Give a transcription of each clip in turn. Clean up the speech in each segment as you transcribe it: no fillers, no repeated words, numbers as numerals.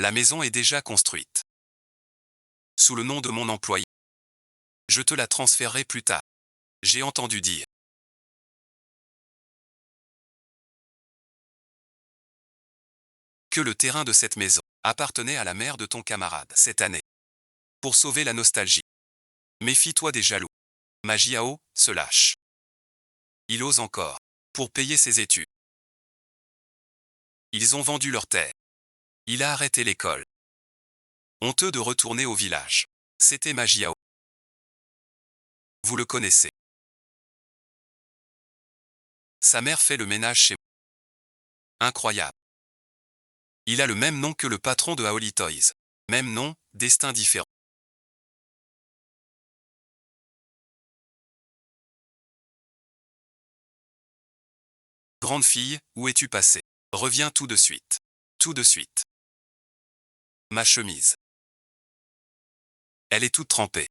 La maison est déjà construite. Sous le nom de mon employé. Je te la transférerai plus tard. J'ai entendu dire que le terrain de cette maison appartenait à la mère de ton camarade cette année. Pour sauver la nostalgie. Méfie-toi des jaloux. Magiao se lâche. Il ose encore. Pour payer ses études. Ils ont vendu leur terre. Il a arrêté l'école. Honteux de retourner au village. C'était Magiao. Vous le connaissez. Sa mère fait le ménage chez moi. Incroyable. Il a le même nom que le patron de Aoli Toys. Même nom, destin différent. Grande fille, où es-tu passée? Reviens tout de suite. Tout de suite. Ma chemise. Elle est toute trempée.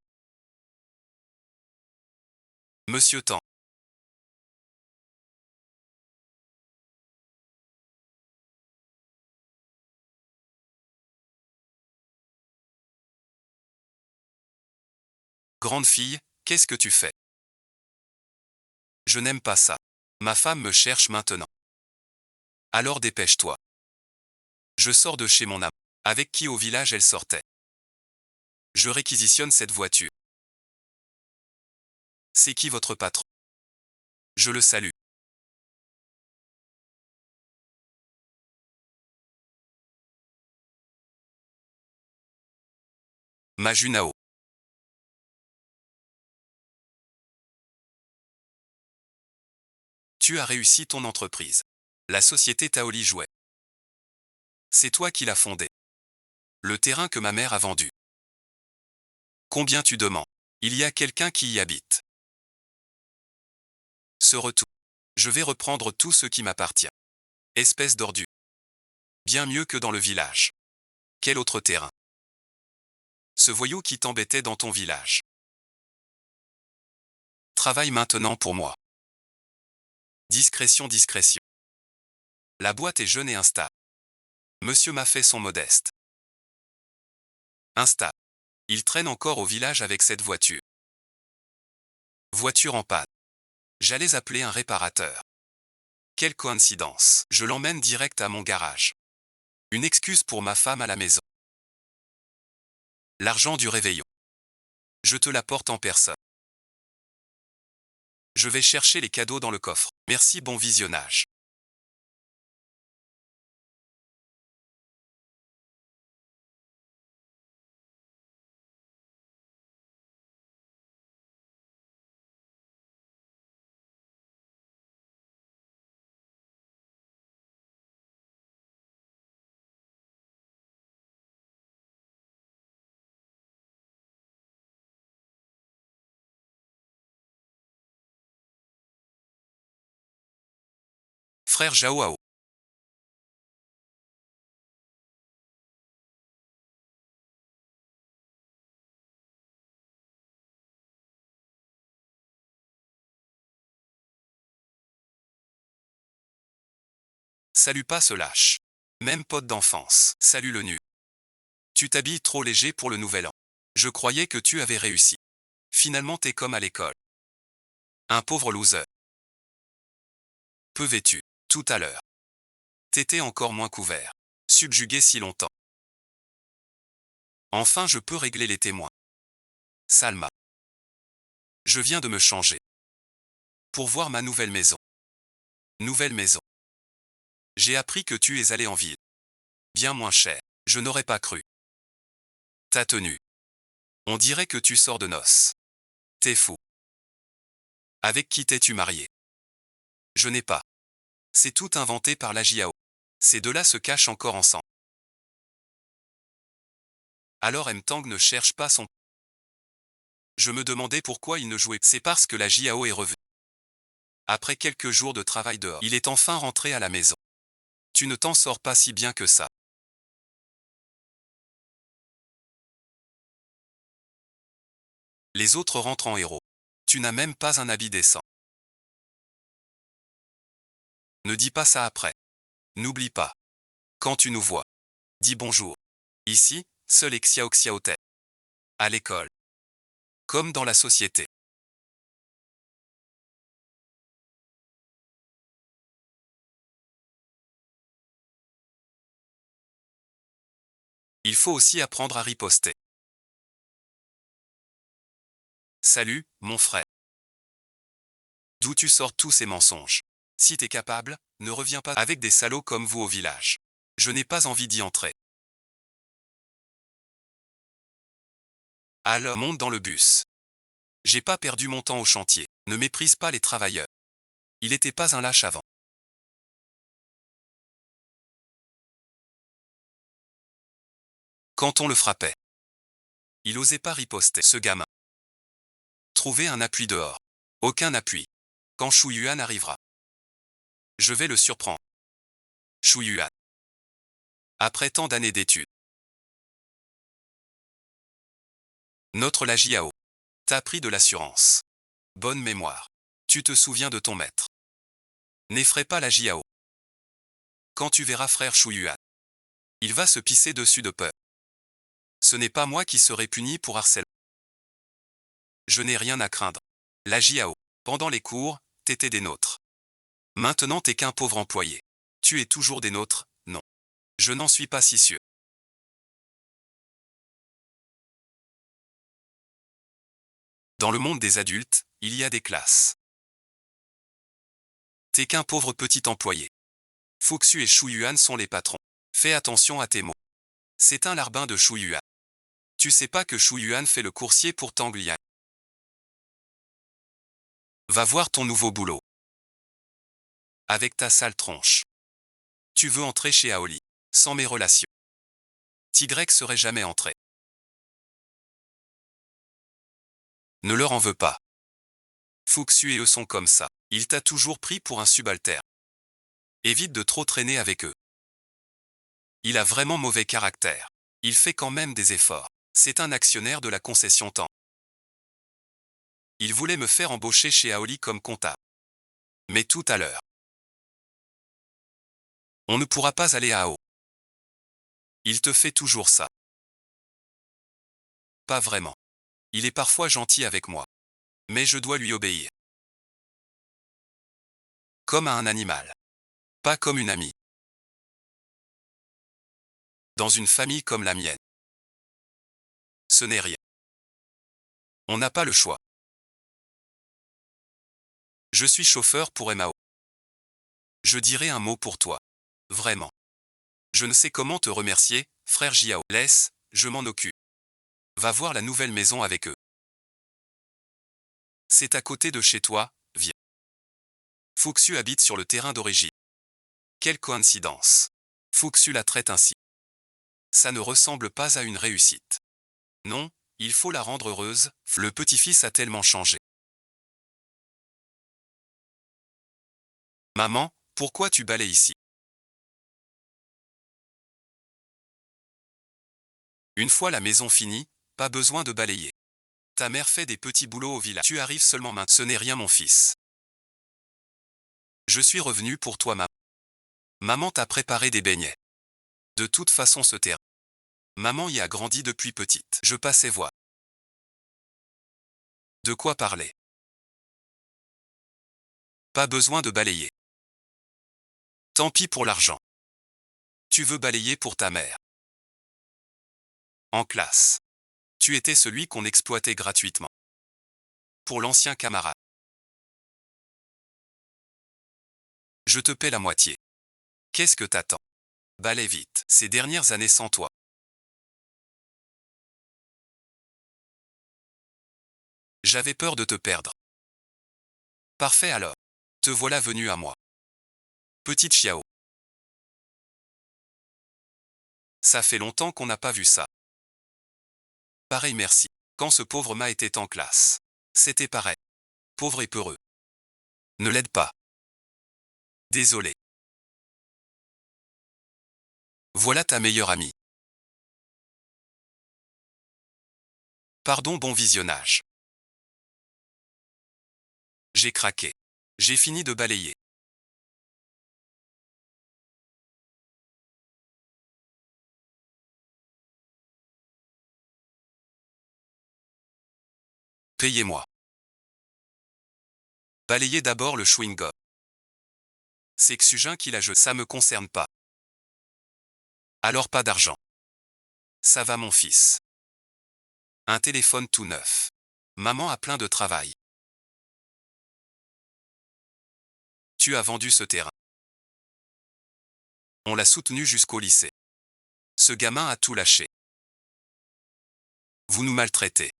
Monsieur Tan. Grande fille, qu'est-ce que tu fais? Je n'aime pas ça. Ma femme me cherche maintenant. Alors dépêche-toi. Je sors de chez mon amant. Avec qui au village elle sortait. Je réquisitionne cette voiture. C'est qui votre patron? Je le salue. Majunao. Tu as réussi ton entreprise. La société Taoli Jouet. C'est toi qui l'as fondée. Le terrain que ma mère a vendu. Combien tu demandes? Il y a quelqu'un qui y habite. Ce retour. Je vais reprendre tout ce qui m'appartient. Espèce d'ordure. Bien mieux que dans le village. Quel autre terrain? Ce voyou qui t'embêtait dans ton village. Travaille maintenant pour moi. Discrétion, discrétion. La boîte est jeune et instable. Monsieur m'a fait son modeste. Instable. Il traîne encore au village avec cette voiture. Voiture en panne. J'allais appeler un réparateur. Quelle coïncidence. Je l'emmène direct à mon garage. Une excuse pour ma femme à la maison. L'argent du réveillon. Je te l'apporte en personne. Je vais chercher les cadeaux dans le coffre. Merci, bon visionnage. Frère Jaoao. Salut, pas se lâche. Même pote d'enfance. Salut le nu. Tu t'habilles trop léger pour le nouvel an. Je croyais que tu avais réussi. Finalement t'es comme à l'école. Un pauvre loser. Peu vêtu. Tout à l'heure. T'étais encore moins couvert. Subjugué si longtemps. Enfin je peux régler les témoins. Salma. Je viens de me changer. Pour voir ma nouvelle maison. Nouvelle maison. J'ai appris que tu es allé en ville. Bien moins cher. Je n'aurais pas cru. Ta tenue. On dirait que tu sors de noces. T'es fou. Avec qui t'es-tu marié? Je n'ai pas. C'est tout inventé par la JAO. Ces deux-là se cachent encore ensemble. Alors M-Tang ne cherche pas son... Je me demandais pourquoi il ne jouait. C'est parce que la JAO est revenue. Après quelques jours de travail dehors, il est enfin rentré à la maison. Tu ne t'en sors pas si bien que ça. Les autres rentrent en héros. Tu n'as même pas un habit décent. Ne dis pas ça après. N'oublie pas. Quand tu nous vois, dis bonjour. Ici, seul est Xiao Xiaotai. À l'école. Comme dans la société. Il faut aussi apprendre à riposter. Salut, mon frère. D'où tu sors tous ces mensonges? Si t'es capable, ne reviens pas avec des salauds comme vous au village. Je n'ai pas envie d'y entrer. Alors monte dans le bus. J'ai pas perdu mon temps au chantier. Ne méprise pas les travailleurs. Il était pas un lâche avant. Quand on le frappait, il osait pas riposter, ce gamin. Trouver un appui dehors. Aucun appui. Quand Shu Yuan arrivera, je vais le surprendre. Shu Yuan. Après tant d'années d'études. Notre la Jiao. T'as appris de l'assurance. Bonne mémoire. Tu te souviens de ton maître. N'effraie pas la Jiao. Quand tu verras frère Shu Yuan, il va se pisser dessus de peur. Ce n'est pas moi qui serai puni pour harcèlement. Je n'ai rien à craindre. La Jiao. Pendant les cours, t'étais des nôtres. Maintenant t'es qu'un pauvre employé. Tu es toujours des nôtres, non. Je n'en suis pas si sûr. Dans le monde des adultes, il y a des classes. T'es qu'un pauvre petit employé. Fuxu et Shu Yuan sont les patrons. Fais attention à tes mots. C'est un larbin de Shu Yuan. Tu sais pas que Shu Yuan fait le coursier pour Tang Liang. Va voir ton nouveau boulot. Avec ta sale tronche. Tu veux entrer chez Aoli. Sans mes relations. Tigrek serait jamais entré. Ne leur en veux pas. Fuxu et eux sont comme ça. Il t'a toujours pris pour un subalterne. Évite de trop traîner avec eux. Il a vraiment mauvais caractère. Il fait quand même des efforts. C'est un actionnaire de la concession Temps. Il voulait me faire embaucher chez Aoli comme comptable. Mais tout à l'heure. On ne pourra pas aller à AO. Il te fait toujours ça. Pas vraiment. Il est parfois gentil avec moi. Mais je dois lui obéir. Comme à un animal. Pas comme une amie. Dans une famille comme la mienne. Ce n'est rien. On n'a pas le choix. Je suis chauffeur pour MAO. Je dirai un mot pour toi. Vraiment. Je ne sais comment te remercier, frère Jiao. Laisse, je m'en occupe. Va voir la nouvelle maison avec eux. C'est à côté de chez toi, viens. Fuxu habite sur le terrain d'origine. Quelle coïncidence. Fuxu la traite ainsi. Ça ne ressemble pas à une réussite. Non, il faut la rendre heureuse, le petit-fils a tellement changé. Maman, pourquoi tu balayes ici? Une fois la maison finie, pas besoin de balayer. Ta mère fait des petits boulots au village. Tu arrives seulement maintenant. Ce n'est rien mon fils. Je suis revenu pour toi maman. Maman t'a préparé des beignets. De toute façon ce terrain. Maman y a grandi depuis petite. Je passais voir. De quoi parler? Pas besoin de balayer. Tant pis pour l'argent. Tu veux balayer pour ta mère. En classe. Tu étais celui qu'on exploitait gratuitement. Pour l'ancien camarade. Je te paie la moitié. Qu'est-ce que t'attends? Balaye vite. Ces dernières années sans toi. J'avais peur de te perdre. Parfait alors. Te voilà venu à moi. Petite Chiao. Ça fait longtemps qu'on n'a pas vu ça. Pareil merci. Quand ce pauvre Ma était en classe. C'était pareil. Pauvre et peureux. Ne l'aide pas. Désolé. Voilà ta meilleure amie. Pardon bon visionnage. J'ai craqué. J'ai fini de balayer. Payez-moi. Balayez d'abord le chewing-gum. C'est Xugin qui l'a jeté. Ça me concerne pas. Alors pas d'argent. Ça va mon fils. Un téléphone tout neuf. Maman a plein de travail. Tu as vendu ce terrain. On l'a soutenu jusqu'au lycée. Ce gamin a tout lâché. Vous nous maltraitez.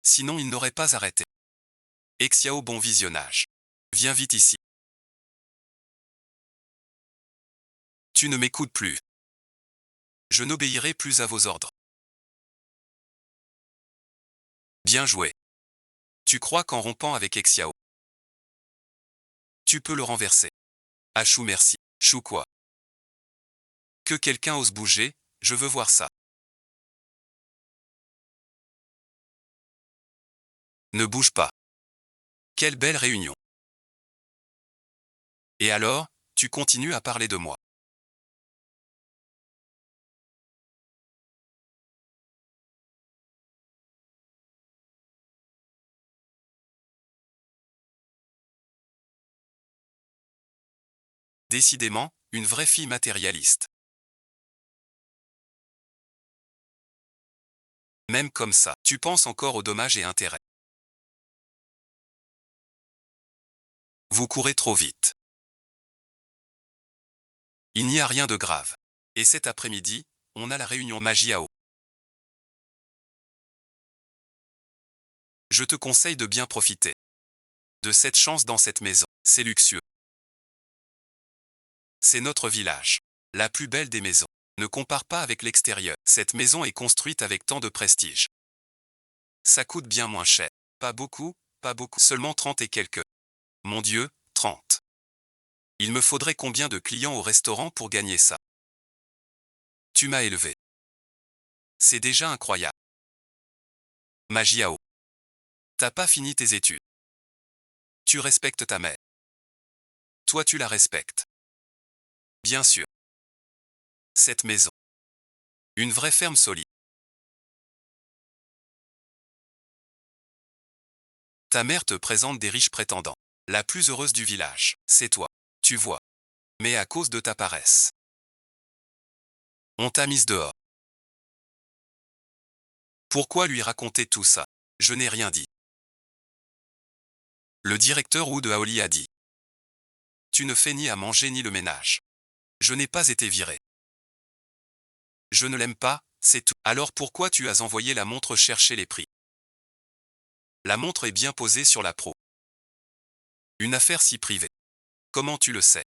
Sinon il n'aurait pas arrêté. Xiao, bon visionnage. Viens vite ici. Tu ne m'écoutes plus. Je n'obéirai plus à vos ordres. Bien joué. Tu crois qu'en rompant avec Xiao, tu peux le renverser. Ah chou merci. Chou quoi? Que quelqu'un ose bouger, je veux voir ça. Ne bouge pas. Quelle belle réunion. Et alors, tu continues à parler de moi. Décidément, une vraie fille matérialiste. Même comme ça, tu penses encore aux dommages et intérêts. Vous courez trop vite. Il n'y a rien de grave. Et cet après-midi, on a la réunion Magiao. Je te conseille de bien profiter de cette chance dans cette maison. C'est luxueux. C'est notre village. La plus belle des maisons. Ne compare pas avec l'extérieur. Cette maison est construite avec tant de prestige. Ça coûte bien moins cher. Pas beaucoup, pas beaucoup. Seulement 30 et quelques. Mon Dieu, 30. Il me faudrait combien de clients au restaurant pour gagner ça? Tu m'as élevé. C'est déjà incroyable. Magiao. T'as pas fini tes études. Tu respectes ta mère. Toi tu la respectes. Bien sûr. Cette maison. Une vraie ferme solide. Ta mère te présente des riches prétendants. La plus heureuse du village, c'est toi. Tu vois. Mais à cause de ta paresse. On t'a mise dehors. Pourquoi lui raconter tout ça? Je n'ai rien dit. Le directeur Wu de Aoli a dit. Tu ne fais ni à manger ni le ménage. Je n'ai pas été viré. Je ne l'aime pas, c'est tout. Alors pourquoi tu as envoyé la montre chercher les prix? La montre est bien posée sur la pro. Une affaire si privée. Comment tu le sais?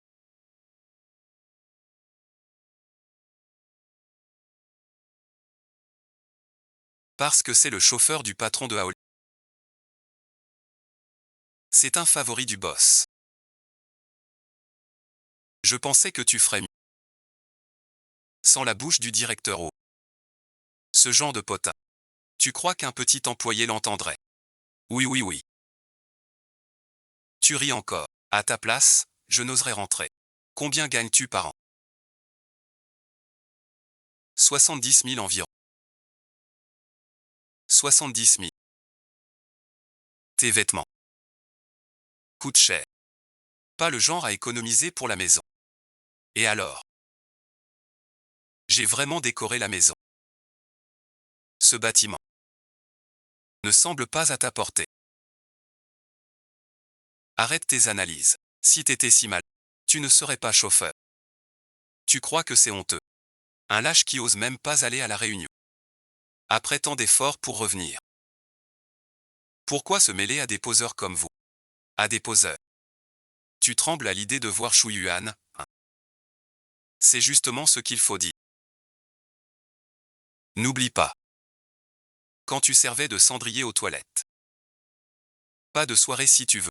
Parce que c'est le chauffeur du patron de Aoli. C'est un favori du boss. Je pensais que tu ferais mieux. Sans la bouche du directeur Wu. Ce genre de potin. Tu crois qu'un petit employé l'entendrait? Oui, oui, oui. Tu ris encore. À ta place, je n'oserais rentrer. Combien gagnes-tu par an? 70 000 environ. 70 000. Tes vêtements coûtent cher. Pas le genre à économiser pour la maison. Et alors? J'ai vraiment décoré la maison. Ce bâtiment ne semble pas à ta portée. Arrête tes analyses. Si t'étais si mal, tu ne serais pas chauffeur. Tu crois que c'est honteux? Un lâche qui ose même pas aller à la réunion. Après tant d'efforts pour revenir. Pourquoi se mêler à des poseurs comme vous? À des poseurs. Tu trembles à l'idée de voir Shu Yuan, hein? C'est justement ce qu'il faut dire. N'oublie pas. Quand tu servais de cendrier aux toilettes. Pas de soirée si tu veux.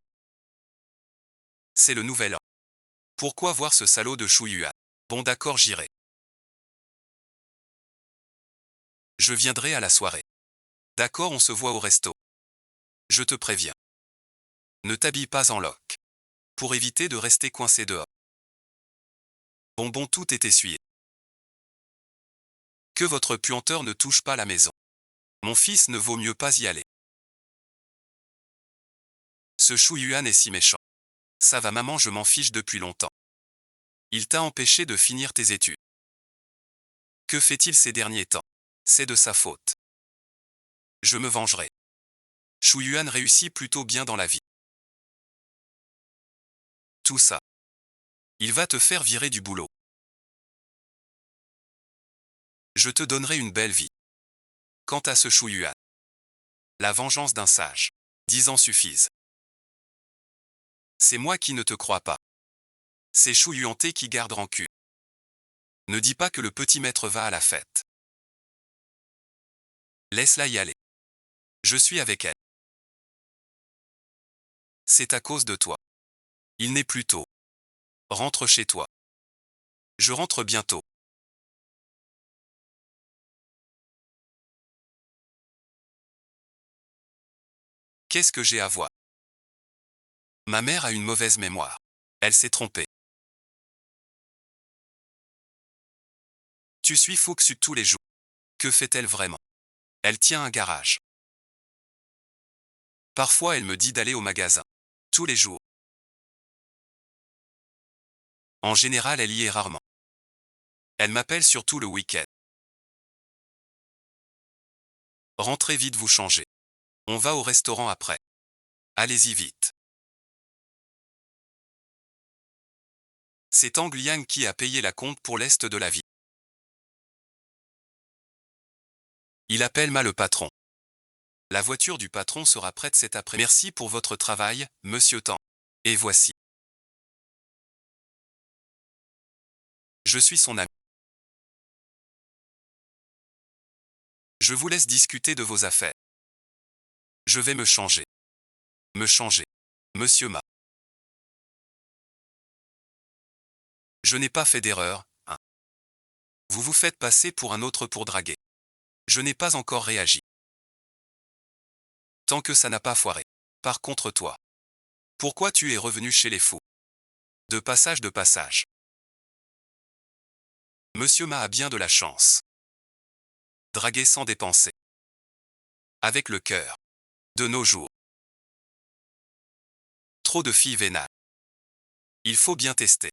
C'est le nouvel an. Pourquoi voir ce salaud de Shu Yuan? Bon d'accord, j'irai. Je viendrai à la soirée. D'accord, on se voit au resto. Je te préviens. Ne t'habille pas en loque. pour éviter de rester coincé dehors. Bonbon, tout est essuyé. Que votre puanteur ne touche pas la maison. Mon fils, ne vaut mieux pas y aller. Ce Chou Yuan est si méchant. Ça va maman, je m'en fiche depuis longtemps. Il t'a empêché de finir tes études. Que fait-il ces derniers temps? C'est de sa faute. Je me vengerai. Chou Yuan réussit plutôt bien dans la vie. Tout ça. Il va te faire virer du boulot. Je te donnerai une belle vie. Quant à ce Chou Yuan, la vengeance d'un sage. 10 ans suffisent. C'est moi qui ne te crois pas. C'est Chou Yuanté qui garde rancune. Ne dis pas que le petit maître va à la fête. Laisse-la y aller. Je suis avec elle. C'est à cause de toi. Il n'est plus tôt. Rentre chez toi. Je rentre bientôt. Qu'est-ce que j'ai à voir? Ma mère a une mauvaise mémoire. Elle s'est trompée. Tu suis Fuxu tous les jours. Que fait-elle vraiment? Elle tient un garage. Parfois elle me dit d'aller au magasin. Tous les jours. En général elle y est rarement. Elle m'appelle surtout le week-end. Rentrez vite vous changer. On va au restaurant après. Allez-y vite. C'est Ang Liang qui a payé la compte pour l'est de la vie. Il appelle Ma le patron. La voiture du patron sera prête cet après-midi. Merci pour votre travail, monsieur Tang. Et voici. Je suis son ami. Je vous laisse discuter de vos affaires. Je vais me changer. Me changer. Monsieur Ma. Je n'ai pas fait d'erreur, hein. Vous vous faites passer pour un autre pour draguer. Je n'ai pas encore réagi. Tant que ça n'a pas foiré. Par contre toi. Pourquoi tu es revenu chez les fous? De passage de passage. Monsieur Ma a bien de la chance. Draguer sans dépenser. Avec le cœur. De nos jours. Trop de filles vénales. Il faut bien tester.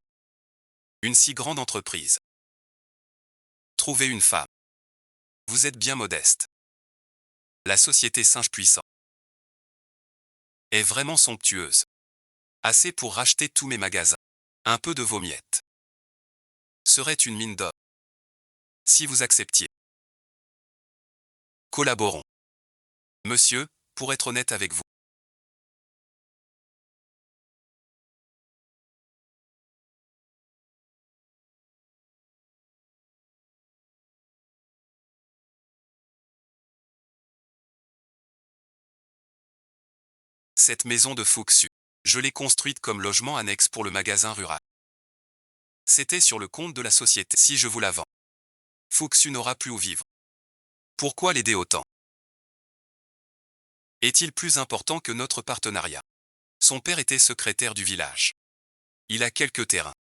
Une si grande entreprise. Trouver une femme. Vous êtes bien modeste. La société singe puissant est vraiment somptueuse. Assez pour racheter tous mes magasins. Un peu de vos miettes serait une mine d'or. Si vous acceptiez. Collaborons. Monsieur, pour être honnête avec vous. Cette maison de Fuxu, je l'ai construite comme logement annexe pour le magasin rural. C'était sur le compte de la société. Si je vous la vends, Fuxu n'aura plus où vivre. Pourquoi l'aider autant? Est-il plus important que notre partenariat? Son père était secrétaire du village. Il a quelques terrains.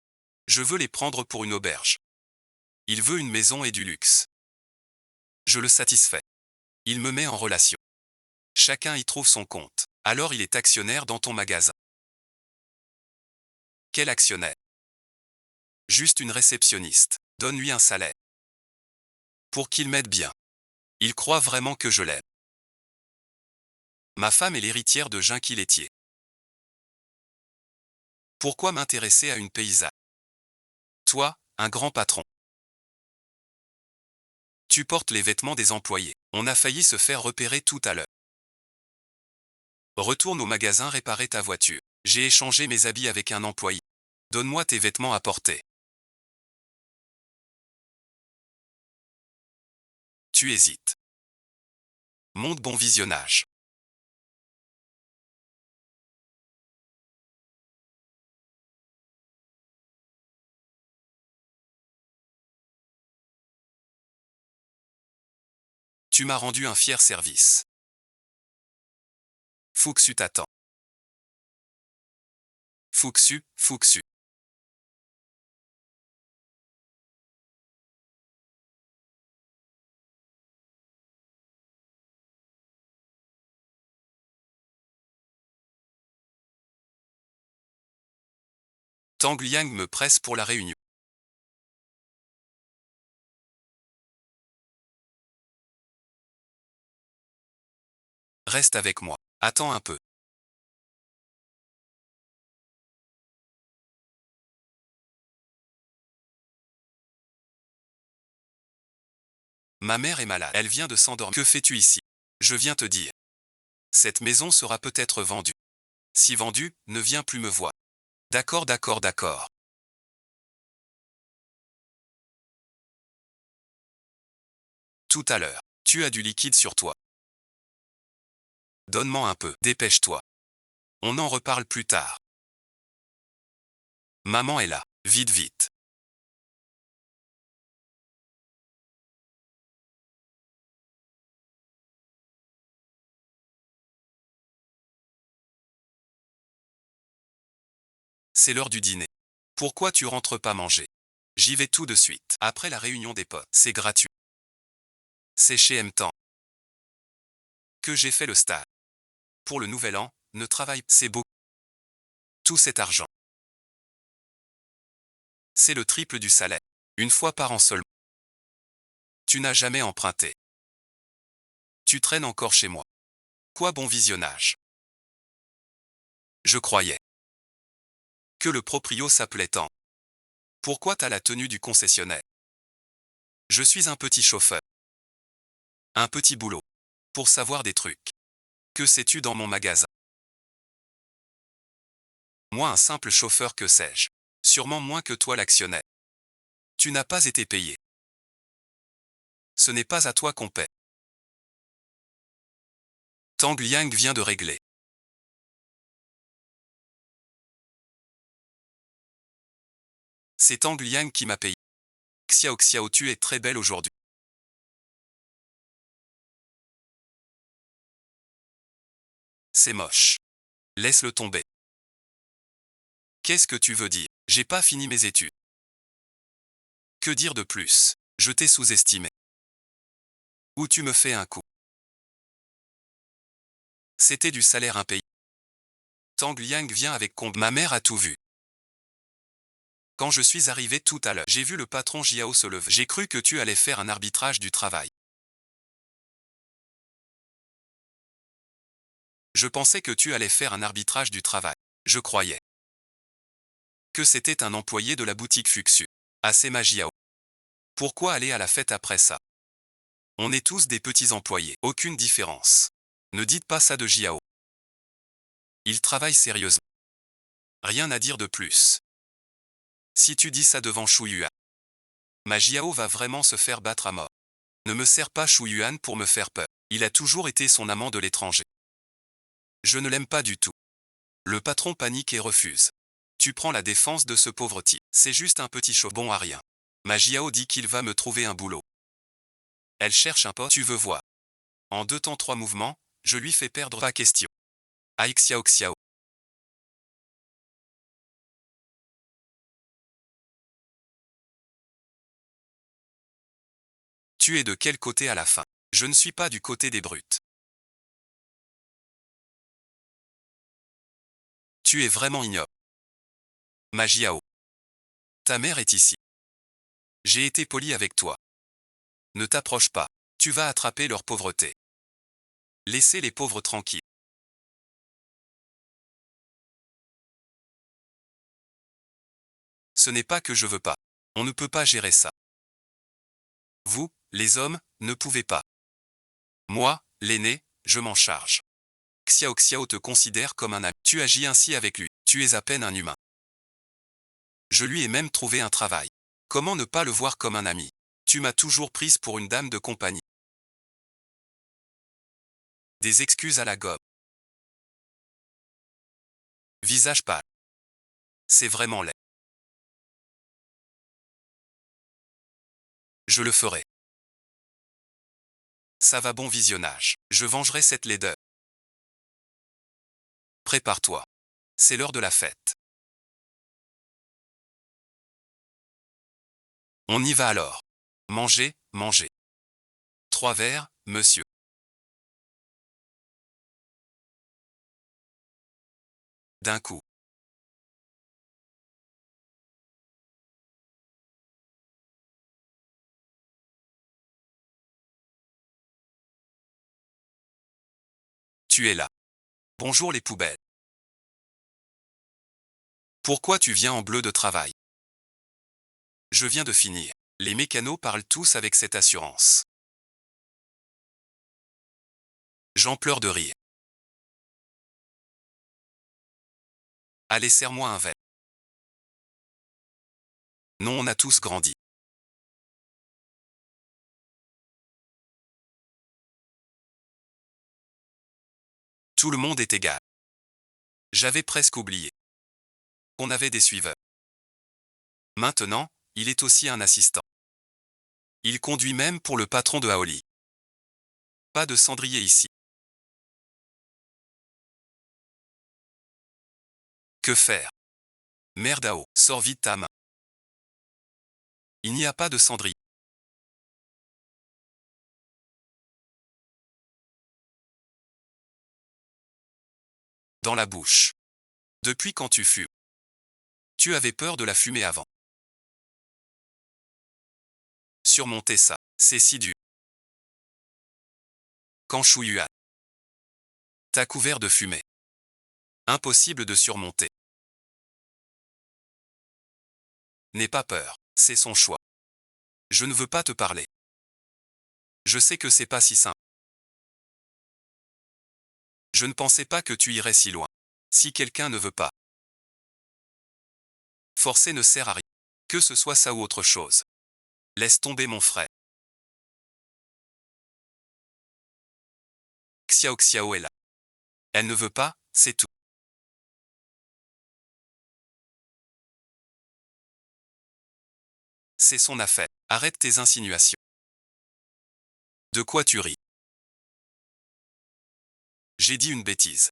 Je veux les prendre pour une auberge. Il veut une maison et du luxe. Je le satisfais. Il me met en relation. Chacun y trouve son compte. Alors il est actionnaire dans ton magasin. Quel actionnaire? Juste une réceptionniste. Donne-lui un salaire. Pour qu'il m'aide bien. Il croit vraiment que je l'aime. Ma femme est l'héritière de Jinky Laitier. Pourquoi m'intéresser à une paysanne? Toi, un grand patron. Tu portes les vêtements des employés. On a failli se faire repérer tout à l'heure. Retourne au magasin réparer ta voiture. J'ai échangé mes habits avec un employé. Donne-moi tes vêtements à porter. Tu hésites. Monte, bon visionnage. Tu m'as rendu un fier service. Fuxu t'attend. Fuxu, Fuxu. Tang Liang me presse pour la réunion. Reste avec moi. Attends un peu. Ma mère est malade. Elle vient de s'endormir. Que fais-tu ici? Je viens te dire. Cette maison sera peut-être vendue. Si vendue, ne viens plus me voir. D'accord, d'accord, d'accord. Tout à l'heure. Tu as du liquide sur toi. Donne-moi un peu. Dépêche-toi. On en reparle plus tard. Maman est là. Vite, vite. C'est l'heure du dîner. Pourquoi tu rentres pas manger? J'y vais tout de suite. Après la réunion des potes. C'est gratuit. C'est chez M-Temps que j'ai fait le stage. Pour le nouvel an, ne travaille. C'est beau. Tout cet argent. C'est le triple du salaire. Une fois par an seulement. Tu n'as jamais emprunté. Tu traînes encore chez moi. Quoi, bon visionnage. Je croyais que le proprio s'appelait tant. Pourquoi t'as la tenue du concessionnaire? Je suis un petit chauffeur. Un petit boulot. Pour savoir des trucs. Que sais-tu dans mon magasin? Moi, un simple chauffeur, que sais-je? Sûrement moins que toi, l'actionnaire. Tu n'as pas été payé. Ce n'est pas à toi qu'on paie. Tang Liang vient de régler. C'est Tang Liang qui m'a payé. Xiao Xiao, tu es très belle aujourd'hui. C'est moche. Laisse-le tomber. Qu'est-ce que tu veux dire? J'ai pas fini mes études. Que dire de plus? Je t'ai sous-estimé. Ou tu me fais un coup. C'était du salaire impayé. Tang Liang vient avec comble. Ma mère a tout vu. Quand je suis arrivé tout à l'heure, j'ai vu le patron Jiao se lever. J'ai cru que tu allais faire un arbitrage du travail. Je pensais que tu allais faire un arbitrage du travail. Je croyais que c'était un employé de la boutique Fuxu. Ah, c'est ma Jiao. Pourquoi aller à la fête après ça? On est tous des petits employés. Aucune différence. Ne dites pas ça de Jiao. Il travaille sérieusement. Rien à dire de plus. Si tu dis ça devant Shu Yuan, ma Jiao va vraiment se faire battre à mort. Ne me sers pas Shu Yuan pour me faire peur. Il a toujours été son amant de l'étranger. Je ne l'aime pas du tout. Le patron panique et refuse. Tu prends la défense de ce pauvre type. C'est juste un petit chaud bon à rien. Ma Jiao dit qu'il va me trouver un boulot. Elle cherche un pote, tu veux voir. En 2 temps 3 mouvements, je lui fais perdre pas question. Aïe Xiao Xiao. Tu es de quel côté à la fin? Je ne suis pas du côté des brutes. Tu es vraiment ignoble. Ma Jiao. Ta mère est ici. J'ai été poli avec toi. Ne t'approche pas. Tu vas attraper leur pauvreté. Laissez les pauvres tranquilles. Ce n'est pas que je veux pas. On ne peut pas gérer ça. Vous, les hommes, ne pouvez pas. Moi, l'aîné, je m'en charge. Xiao Xiao te considère comme un ami. Tu agis ainsi avec lui. Tu es à peine un humain. Je lui ai même trouvé un travail. Comment ne pas le voir comme un ami? Tu m'as toujours prise pour une dame de compagnie. Des excuses à la gobe. Visage pâle. C'est vraiment laid. Je le ferai. Ça va, bon visionnage. Je vengerai cette laideur. Prépare-toi. C'est l'heure de la fête. On y va alors. Mangez, mangez. 3 verres, monsieur. D'un coup. Tu es là. Bonjour les poubelles. Pourquoi tu viens en bleu de travail? Je viens de finir. Les mécanos parlent tous avec cette assurance. J'en pleure de rire. Allez, serre-moi un verre. Non, on a tous grandi. Tout le monde est égal. J'avais presque oublié qu'on avait des suiveurs. Maintenant, il est aussi un assistant. Il conduit même pour le patron de Aoli. Pas de cendrier ici. Que faire? Merde à eau, sors vite ta main. Il n'y a pas de cendrier. Dans la bouche. Depuis quand tu fumes? Tu avais peur de la fumée avant. Surmonter ça, c'est si dur. Quand chouillu a. T'as couvert de fumée. Impossible de surmonter. N'aie pas peur, c'est son choix. Je ne veux pas te parler. Je sais que c'est pas si simple. Je ne pensais pas que tu irais si loin. Si quelqu'un ne veut pas. Forcer ne sert à rien. Que ce soit ça ou autre chose. Laisse tomber mon frère. Xiao Xiao est là. Elle ne veut pas, c'est tout. C'est son affaire. Arrête tes insinuations. De quoi tu ris? J'ai dit une bêtise.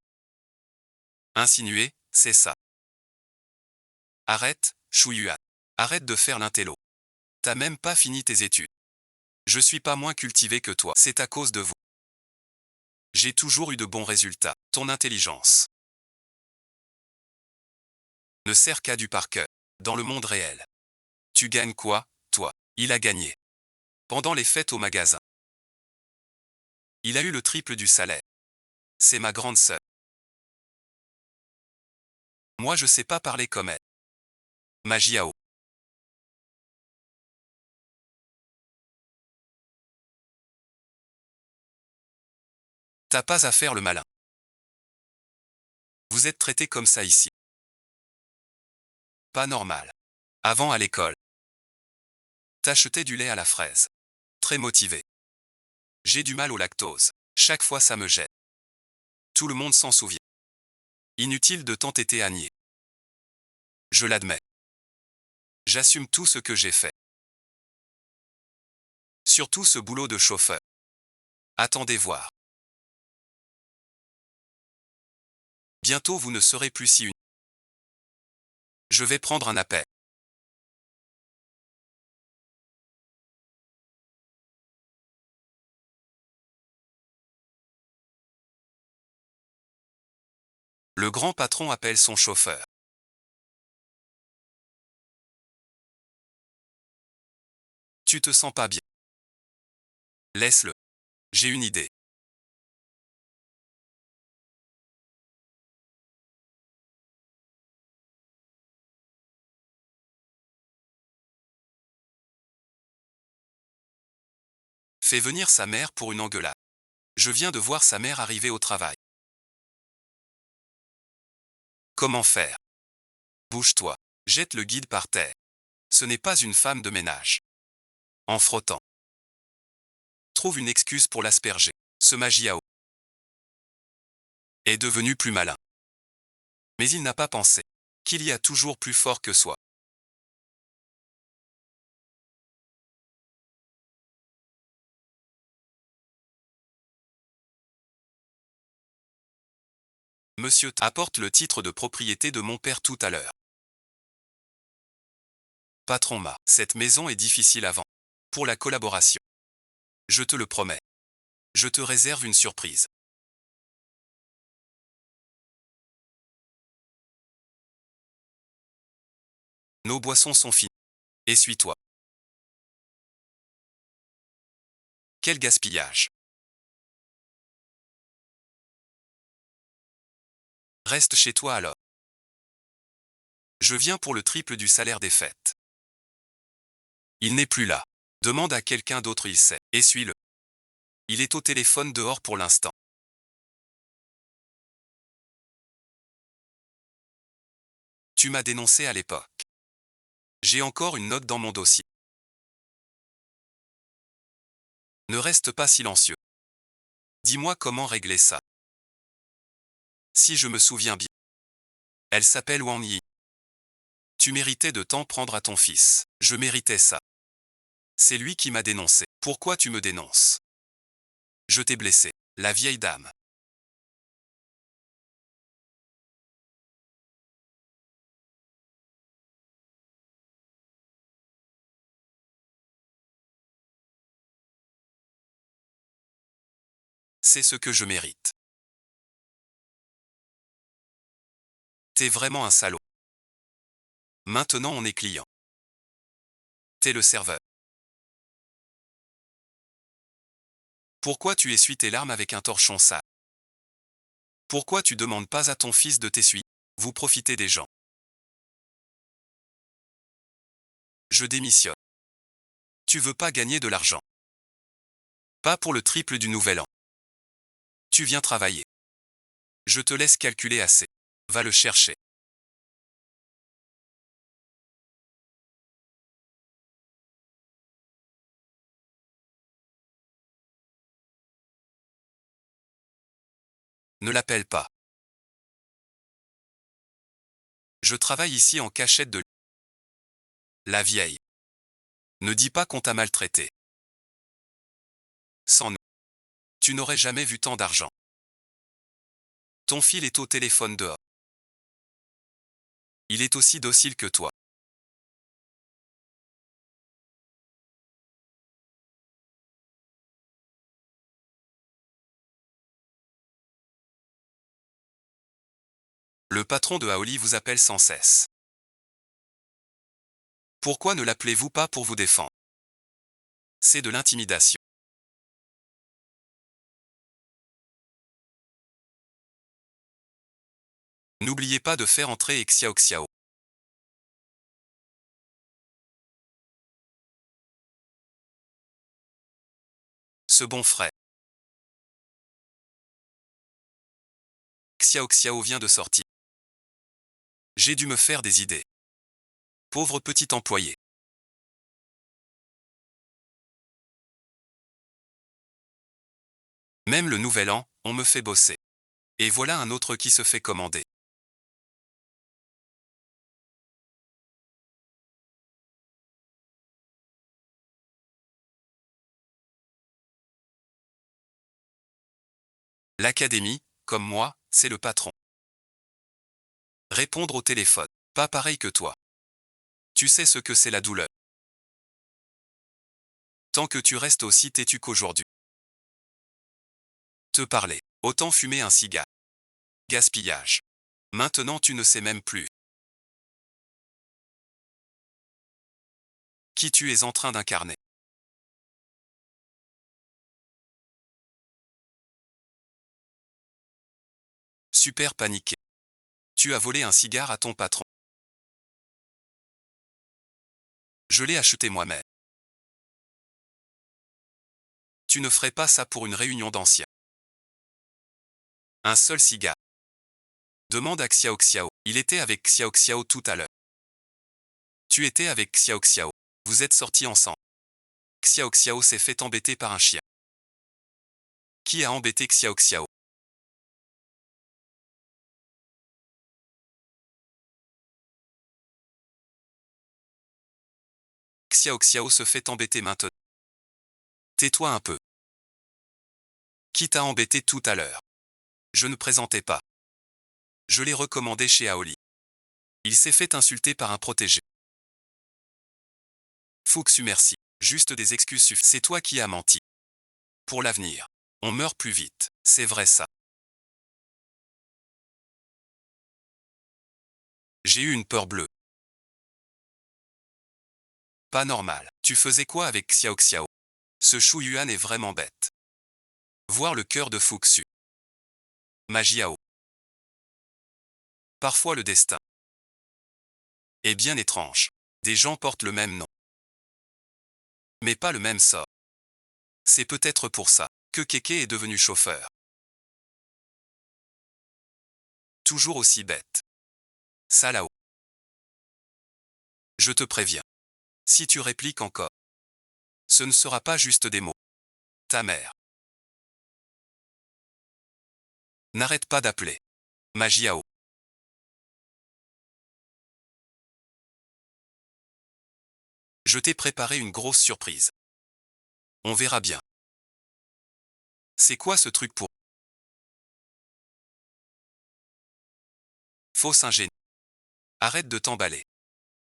Insinuer, c'est ça. Arrête, Chouyua. Arrête de faire l'intello. T'as même pas fini tes études. Je suis pas moins cultivé que toi. C'est à cause de vous. J'ai toujours eu de bons résultats. Ton intelligence ne sert qu'à du par cœur. Dans le monde réel. Tu gagnes quoi, toi? Il a gagné. Pendant les fêtes au magasin. Il a eu le triple du salaire. C'est ma grande sœur. Moi je sais pas parler comme elle. Magiao. T'as pas à faire le malin. Vous êtes traité comme ça ici. Pas normal. Avant à l'école. T'achetais du lait à la fraise. Très motivé. J'ai du mal au lactose. Chaque fois ça me jette. Tout le monde s'en souvient. Inutile de t'entêter à nier. Je l'admets. J'assume tout ce que j'ai fait. Surtout ce boulot de chauffeur. Attendez voir. Bientôt vous ne serez plus si unis. Je vais prendre un appel. Le grand patron appelle son chauffeur. Tu te sens pas bien. Laisse-le. J'ai une idée. Fais venir sa mère pour une engueulade. Je viens de voir sa mère arriver au travail. Comment faire? Bouge-toi. Jette le guide par terre. Ce n'est pas une femme de ménage. En frottant. Trouve une excuse pour l'asperger. Ce Magiao est devenu plus malin. Mais il n'a pas pensé qu'il y a toujours plus fort que soi. Monsieur apporte le titre de propriété de mon père tout à l'heure. Patron Ma, cette maison est difficile à vendre. Pour la collaboration. Je te le promets. Je te réserve une surprise. Nos boissons sont finies. Essuie-toi. Quel gaspillage. Reste chez toi alors. Je viens pour le triple du salaire des fêtes. Il n'est plus là. Demande à quelqu'un d'autre, il sait. Essuie-le. Il est au téléphone dehors pour l'instant. Tu m'as dénoncé à l'époque. J'ai encore une note dans mon dossier. Ne reste pas silencieux. Dis-moi comment régler ça. Si je me souviens bien. Elle s'appelle Wang Yi. Tu méritais de t'en prendre à ton fils. Je méritais ça. C'est lui qui m'a dénoncé. Pourquoi tu me dénonces? Je t'ai blessé. La vieille dame. C'est ce que je mérite. T'es vraiment un salaud. Maintenant on est client. T'es le serveur. Pourquoi tu essuies tes larmes avec un torchon sale? Pourquoi tu demandes pas à ton fils de t'essuyer? Vous profitez des gens. Je démissionne. Tu veux pas gagner de l'argent. Pas pour le triple du nouvel an. Tu viens travailler. Je te laisse calculer assez. Va le chercher. Ne l'appelle pas. Je travaille ici en cachette de... La vieille. Ne dis pas qu'on t'a maltraité. Sans nous, tu n'aurais jamais vu tant d'argent. Ton fil est au téléphone dehors. Il est aussi docile que toi. Le patron de Aoli vous appelle sans cesse. Pourquoi ne l'appelez-vous pas pour vous défendre? C'est de l'intimidation. N'oubliez pas de faire entrer Xiao Xiao. Ce bon frère. Xiao Xiao vient de sortir. J'ai dû me faire des idées. Pauvre petit employé. Même le nouvel an, on me fait bosser. Et voilà un autre qui se fait commander. L'académie, comme moi, c'est le patron. Répondre au téléphone. Pas pareil que toi. Tu sais ce que c'est la douleur. Tant que tu restes aussi têtu qu'aujourd'hui. Te parler. Autant fumer un cigare. Gaspillage. Maintenant tu ne sais même plus qui tu es en train d'incarner. Super paniqué. Tu as volé un cigare à ton patron. Je l'ai acheté moi-même. Tu ne ferais pas ça pour une réunion d'anciens. Un seul cigare. Demande à Xiao Xiao. Il était avec Xiao Xiao tout à l'heure. Tu étais avec Xiao Xiao. Vous êtes sortis ensemble. Xiao Xiao s'est fait embêter par un chien. Qui a embêté Xiao Xiao? Xiao Xiao se fait embêter maintenant. Tais-toi un peu. Qui t'a embêté tout à l'heure? Je ne présentais pas. Je l'ai recommandé chez Aoli. Il s'est fait insulter par un protégé. Fuxu merci. Juste des excuses c'est toi qui as menti. Pour l'avenir. On meurt plus vite. C'est vrai ça. J'ai eu une peur bleue. Pas normal. Tu faisais quoi avec Xiao Xiao? Ce Shu Yuan est vraiment bête. Voir le cœur de Fuxu. Magiao. Parfois le destin est bien étrange. Des gens portent le même nom, mais pas le même sort. C'est peut-être pour ça que Keke est devenu chauffeur. Toujours aussi bête. Ça là-haut. Je te préviens. Si tu répliques encore, ce ne sera pas juste des mots. Ta mère. N'arrête pas d'appeler. Magiao. Je t'ai préparé une grosse surprise. On verra bien. C'est quoi ce truc pour fausse ingénie? Arrête de t'emballer.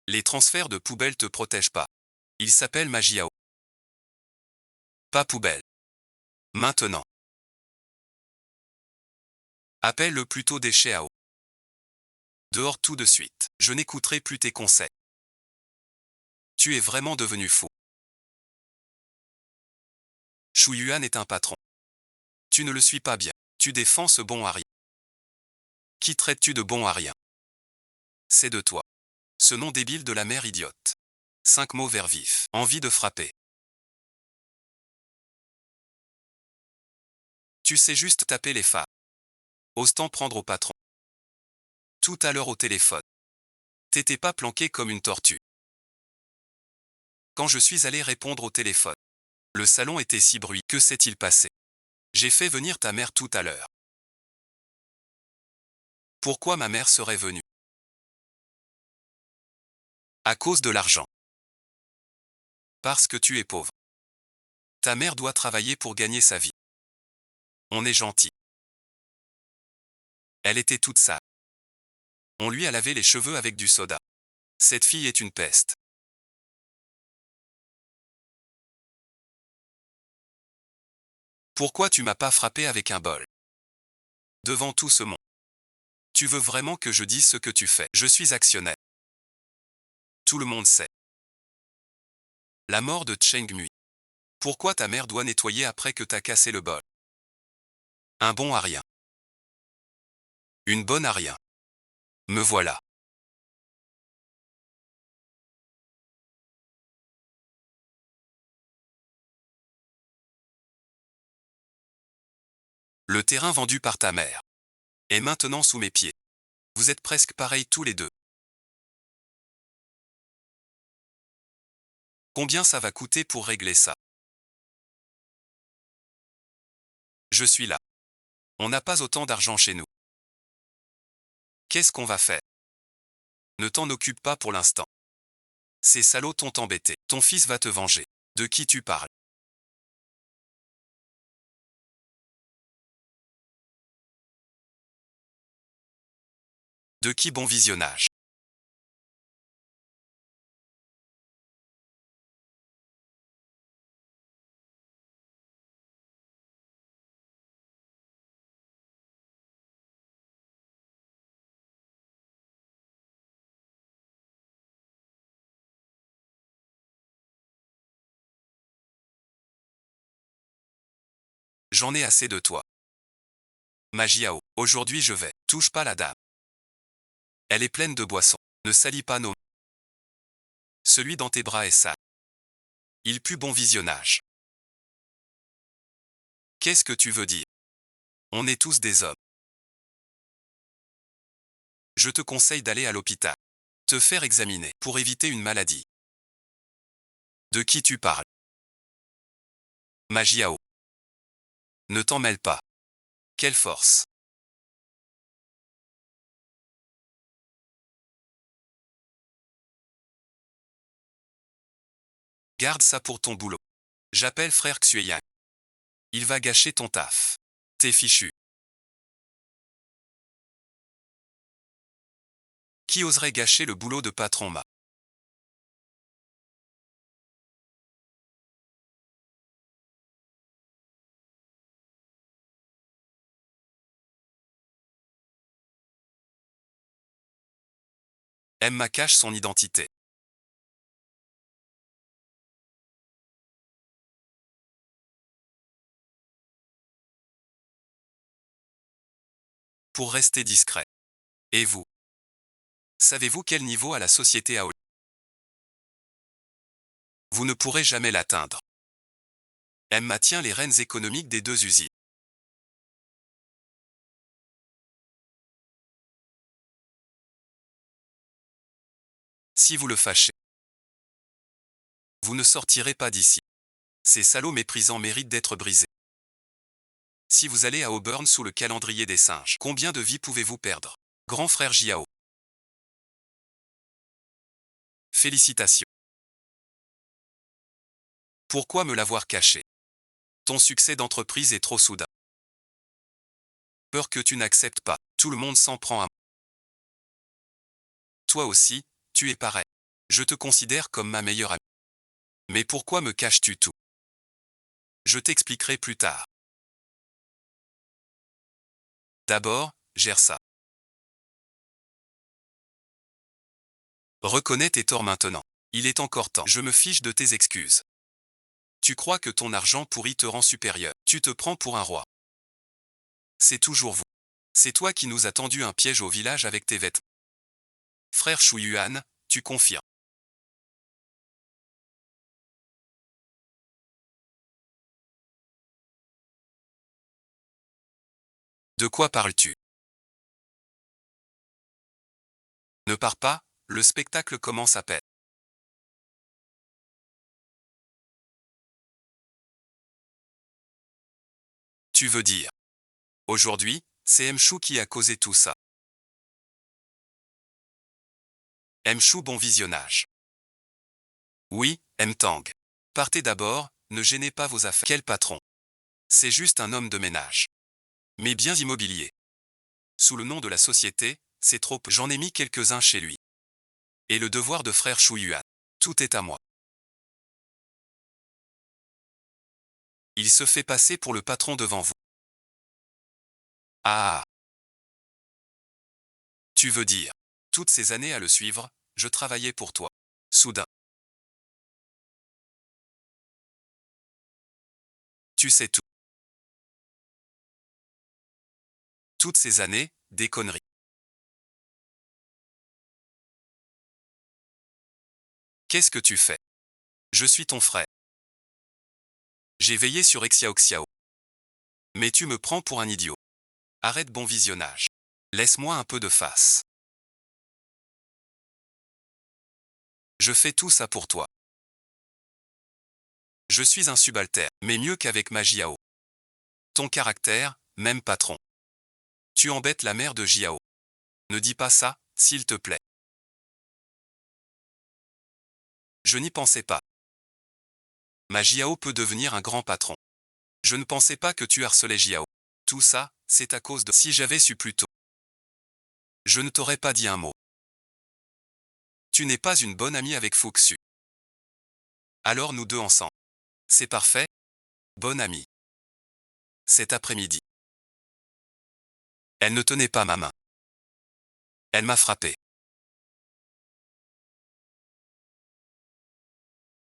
Les transferts de poubelle te protègent pas. Il s'appelle Magiao. Pas poubelle. Maintenant. Appelle-le plutôt déchet à eau. Dehors tout de suite. Je n'écouterai plus tes conseils. Tu es vraiment devenu fou. Shu Yuan est un patron. Tu ne le suis pas bien. Tu défends ce bon à rien. Qui traites-tu de bon à rien? C'est de toi. Ce nom débile de la mère idiote. 5 mots vers vif. Envie de frapper. Tu sais juste taper les femmes. Ose t'en prendre au patron. Tout à l'heure au téléphone. T'étais pas planqué comme une tortue. Quand je suis allé répondre au téléphone. Le salon était si bruyant. Que s'est-il passé? J'ai fait venir ta mère tout à l'heure. Pourquoi ma mère serait venue? À cause de l'argent. Parce que tu es pauvre. Ta mère doit travailler pour gagner sa vie. On est gentil. Elle était toute sale. On lui a lavé les cheveux avec du soda. Cette fille est une peste. Pourquoi tu m'as pas frappé avec un bol? Devant tout ce monde. Tu veux vraiment que je dise ce que tu fais? Je suis actionnaire. Tout le monde sait. La mort de Cheng Mui. Pourquoi ta mère doit nettoyer après que t'as cassé le bol? Un bon à rien. Une bonne à rien. Me voilà. Le terrain vendu par ta mère est maintenant sous mes pieds. Vous êtes presque pareils tous les deux. Combien ça va coûter pour régler ça? Je suis là. On n'a pas autant d'argent chez nous. Qu'est-ce qu'on va faire? Ne t'en occupe pas pour l'instant. Ces salauds t'ont embêté. Ton fils va te venger. De qui tu parles? De qui? Bon visionnage. J'en ai assez de toi. Magiao, aujourd'hui je vais. Touche pas la dame. Elle est pleine de boissons. Ne salis pas nos mains. Celui dans tes bras est sale. Il pue bon visionnage. Qu'est-ce que tu veux dire? On est tous des hommes. Je te conseille d'aller à l'hôpital. Te faire examiner pour éviter une maladie. De qui tu parles? Magiao. Ne t'en mêle pas. Quelle force. Garde ça pour ton boulot. J'appelle frère Xueyang. Il va gâcher ton taf. T'es fichu. Qui oserait gâcher le boulot de patron Ma? Emma cache son identité. Pour rester discret. Et vous? Savez-vous quel niveau a la société à Hollywood? Vous ne pourrez jamais l'atteindre. Emma tient les rênes économiques des deux usines. Si vous le fâchez, vous ne sortirez pas d'ici. Ces salauds méprisants méritent d'être brisés. Si vous allez à Auburn sous le calendrier des singes, combien de vies pouvez-vous perdre? Grand frère Jiao. Félicitations. Pourquoi me l'avoir caché? Ton succès d'entreprise est trop soudain. Peur que tu n'acceptes pas. Tout le monde s'en prend à moi. Toi aussi, tu es pareil. Je te considère comme ma meilleure amie. Mais pourquoi me caches-tu tout? Je t'expliquerai plus tard. D'abord, gère ça. Reconnais tes torts maintenant. Il est encore temps. Je me fiche de tes excuses. Tu crois que ton argent pourri te rend supérieur. Tu te prends pour un roi. C'est toujours vous. C'est toi qui nous as tendu un piège au village avec tes vêtements. Frère Shu Yuan, tu confirmes. De quoi parles-tu? Ne pars pas, le spectacle commence à peine. Tu veux dire. Aujourd'hui, c'est Mchou qui a causé tout ça. Mchou, bon visionnage. Oui, Mtang. Partez d'abord, ne gênez pas vos affaires. Quel patron? C'est juste un homme de ménage. Mais biens immobiliers. Sous le nom de la société, c'est trop peu. J'en ai mis quelques-uns chez lui. Et le devoir de frère Shu Yuan. Tout est à moi. Il se fait passer pour le patron devant vous. Ah. Tu veux dire. Toutes ces années à le suivre, je travaillais pour toi. Soudain. Tu sais tout. Toutes ces années, des conneries. Qu'est-ce que tu fais? Je suis ton frère. J'ai veillé sur Xiao Xiao. Mais tu me prends pour un idiot. Arrête, bon visionnage. Laisse-moi un peu de face. Je fais tout ça pour toi. Je suis un subalterne, mais mieux qu'avec ma Jiao. Ton caractère, même patron. Tu embêtes la mère de Jiao. Ne dis pas ça, s'il te plaît. Je n'y pensais pas. Ma Jiao peut devenir un grand patron. Je ne pensais pas que tu harcelais Jiao. Tout ça, c'est à cause de... Si j'avais su plus tôt. Je ne t'aurais pas dit un mot. Tu n'es pas une bonne amie avec Fuxu. Alors nous deux ensemble. C'est parfait. Bonne amie. Cet après-midi. Elle ne tenait pas ma main. Elle m'a frappé.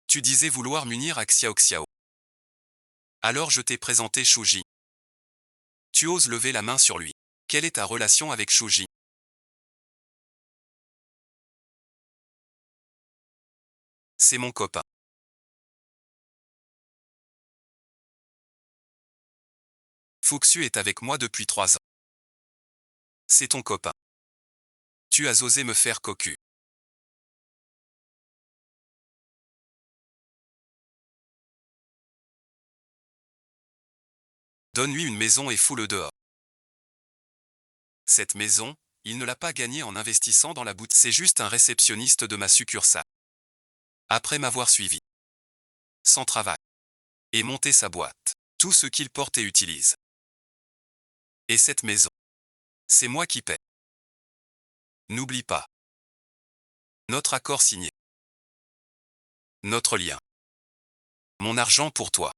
Tu disais vouloir m'unir à Xiao Xiao. Alors je t'ai présenté Shuji. Tu oses lever la main sur lui. Quelle est ta relation avec Shuji? C'est mon copain. Fuxu est avec moi depuis 3 ans. C'est ton copain. Tu as osé me faire cocu. Donne-lui une maison et fous-le dehors. Cette maison, il ne l'a pas gagnée en investissant dans la boutique. C'est juste un réceptionniste de ma succursale. Après m'avoir suivi. Sans travail. Et monter sa boîte. Tout ce qu'il porte et utilise. Et cette maison. C'est moi qui paie. N'oublie pas. Notre accord signé. Notre lien. Mon argent pour toi.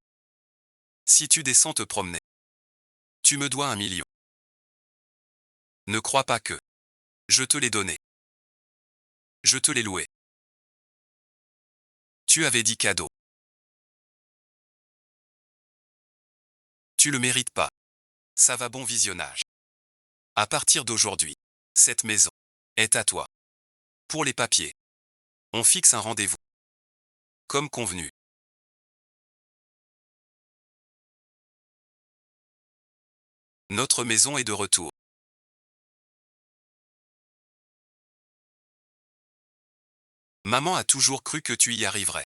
Si tu descends te promener. Tu me dois 1 million. Ne crois pas que. Je te l'ai donné. Je te l'ai loué. Tu avais dit cadeau. Tu le mérites pas. Ça va, bon visionnage. À partir d'aujourd'hui, cette maison est à toi. Pour les papiers, on fixe un rendez-vous. Comme convenu. Notre maison est de retour. Maman a toujours cru que tu y arriverais.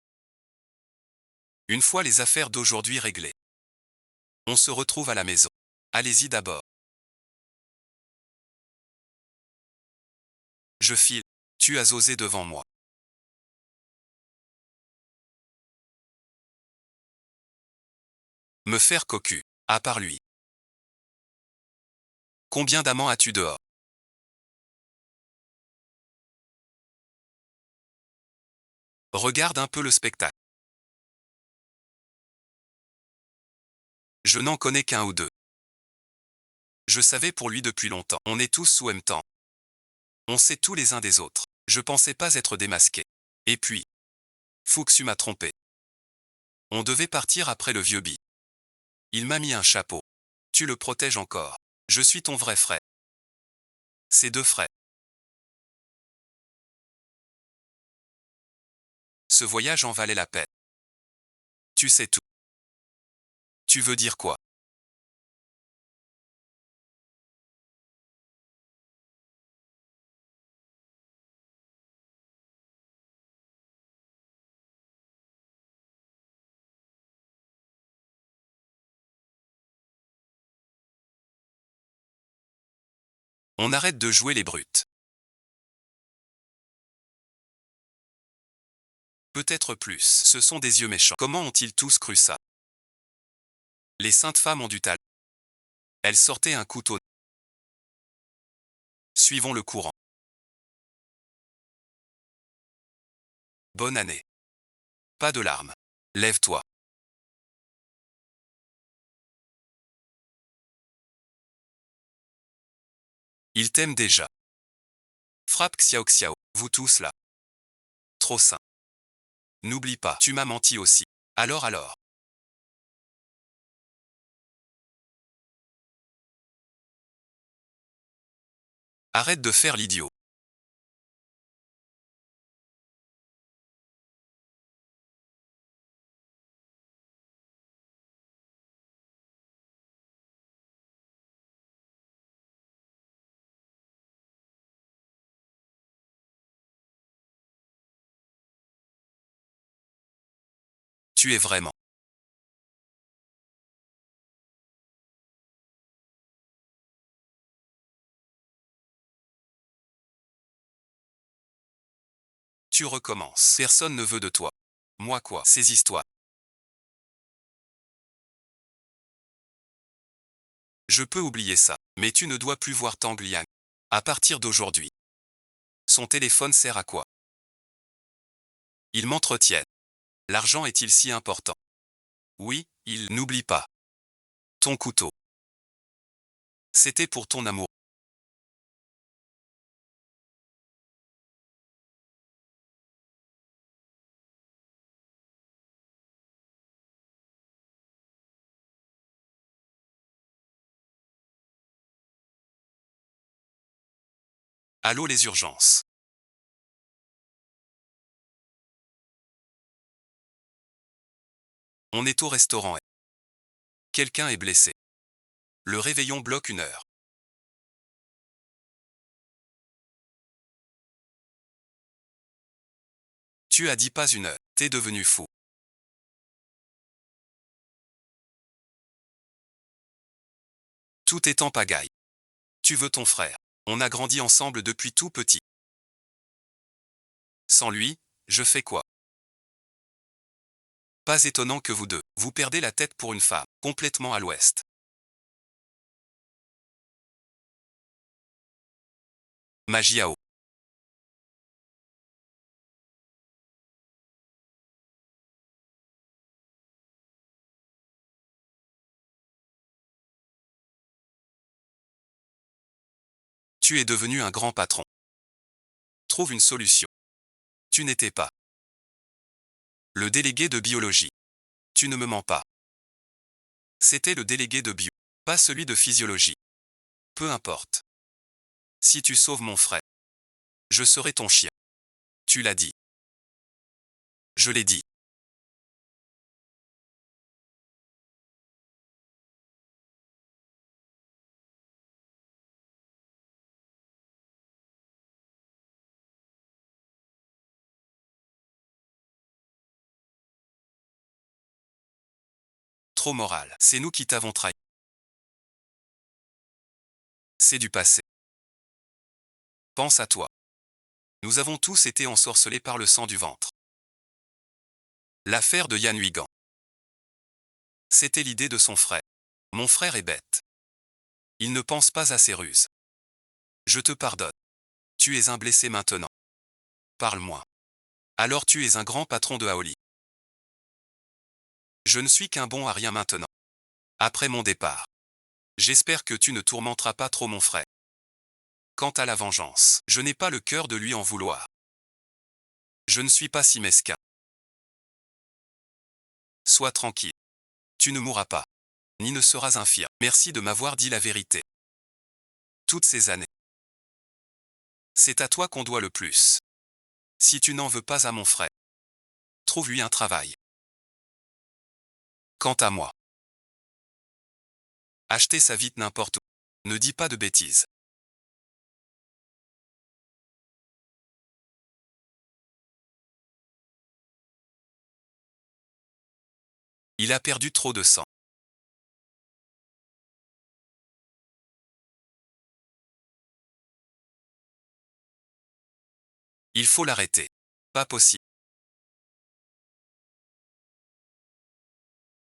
Une fois les affaires d'aujourd'hui réglées, on se retrouve à la maison. Allez-y d'abord. Je file. Tu as osé devant moi. Me faire cocu. À part lui. Combien d'amants as-tu dehors? Regarde un peu le spectacle. Je n'en connais qu'un ou deux. Je savais pour lui depuis longtemps. On est tous sous même temps. On sait tous les uns des autres. Je pensais pas être démasqué. Et puis, Fuxu m'a trompé. On devait partir après le vieux Bi. Il m'a mis un chapeau. Tu le protèges encore. Je suis ton vrai frère. Ces deux frères. Ce voyage en valait la peine. Tu sais tout. Tu veux dire quoi? On arrête de jouer les brutes. Peut-être plus. Ce sont des yeux méchants. Comment ont-ils tous cru ça? Les saintes femmes ont du talent. Elles sortaient un couteau. Suivons le courant. Bonne année. Pas de larmes. Lève-toi. Il t'aime déjà. Frappe Xiao Xiao. Vous tous là. Trop sain. N'oublie pas, tu m'as menti aussi. Alors. Arrête de faire l'idiot. Tu es vraiment. Tu recommences. Personne ne veut de toi. Moi quoi? Ces histoires. Je peux oublier ça. Mais tu ne dois plus voir Tang Liang. À partir d'aujourd'hui. Son téléphone sert à quoi? Il m'entretient. L'argent est-il si important? Oui, n'oublie pas. Ton couteau. C'était pour ton amour. Allô les urgences. On est au restaurant et quelqu'un est blessé. Le réveillon bloque 1 heure. Tu as dit pas 1 heure. T'es devenu fou. Tout est en pagaille. Tu veux ton frère. On a grandi ensemble depuis tout petit. Sans lui, je fais quoi? Pas étonnant que vous deux, vous perdez la tête pour une femme, complètement à l'ouest. Magiao. Tu es devenu un grand patron. Trouve une solution. Tu n'étais pas le délégué de biologie. Tu ne me mens pas. C'était le délégué de bio, pas celui de physiologie. Peu importe. Si tu sauves mon frère, je serai ton chien. Tu l'as dit. Je l'ai dit. Trop moral. C'est nous qui t'avons trahi. C'est du passé. Pense à toi. Nous avons tous été ensorcelés par le sang du ventre. L'affaire de Yann Huygan. C'était l'idée de son frère. Mon frère est bête. Il ne pense pas à ses ruses. Je te pardonne. Tu es un blessé maintenant. Parle-moi. Alors tu es un grand patron de Aoli. Je ne suis qu'un bon à rien maintenant. Après mon départ. J'espère que tu ne tourmenteras pas trop mon frère. Quant à la vengeance, je n'ai pas le cœur de lui en vouloir. Je ne suis pas si mesquin. Sois tranquille. Tu ne mourras pas. Ni ne seras infirme. Merci de m'avoir dit la vérité. Toutes ces années. C'est à toi qu'on doit le plus. Si tu n'en veux pas à mon frère, trouve-lui un travail. Quant à moi, acheter ça vite n'importe où. Ne dis pas de bêtises. Il a perdu trop de sang. Il faut l'arrêter. Pas possible.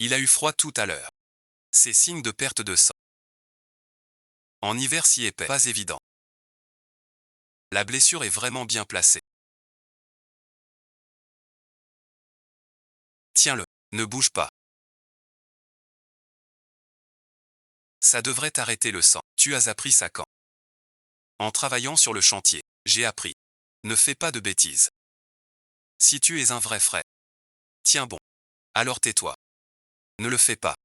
Il a eu froid tout à l'heure. C'est signe de perte de sang. En hiver si épais, pas évident. La blessure est vraiment bien placée. Tiens-le. Ne bouge pas. Ça devrait arrêter le sang. Tu as appris ça quand? En travaillant sur le chantier. J'ai appris. Ne fais pas de bêtises. Si tu es un vrai frère. Tiens bon. Alors tais-toi. Ne le fais pas.